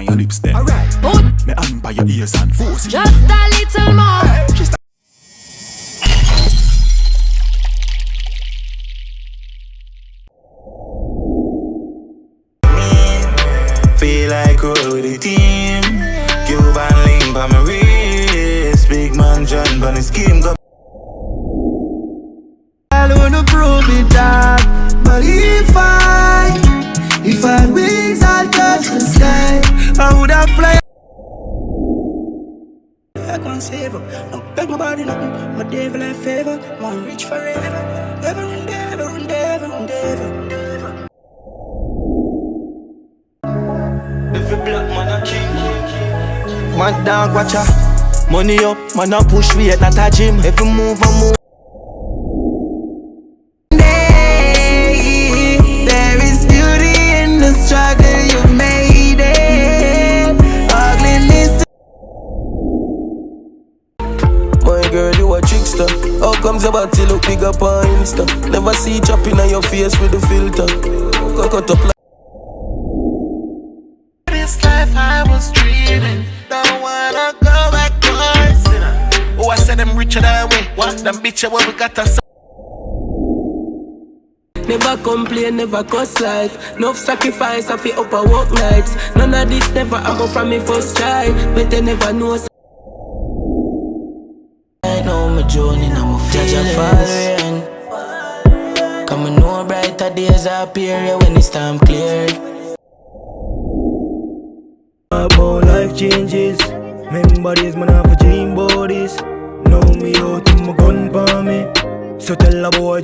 on your lips then. Alright. Me hand by your ears and force it. Just a little more. Feel like roll with the team. Cuban link by my wrist. Big man John Bunny scheme go. I wanna prove it that. But if I had wings, I'd touch the sky. I would have fly. I can't save up. No beg my body, nothing. My devil I favor. Want rich forever. Ever and ever and ever and ever. Every black man a king. Man dog watch ya. Money up, man a push weight, not a gym. Every move I move. There is beauty in the struggle, you made it. Ugliness. My girl, you a trickster. How comes your body look big up on Insta? Never see chopping on your face with the filter. Cut up like this life I was dreaming. Don't wanna go back twice. Oh, I said them richer than we. What them bitch what we got us. never complain, never cuss life. No sacrifice, I feel up a work nights. None of this never happen from me first try. But they never know. I know my journey, I'm a feeling. Come and know brighter days appear when it's time clear. About life changes. Remember days man have a dream about this. Know me out in my gun for me. So tell a boy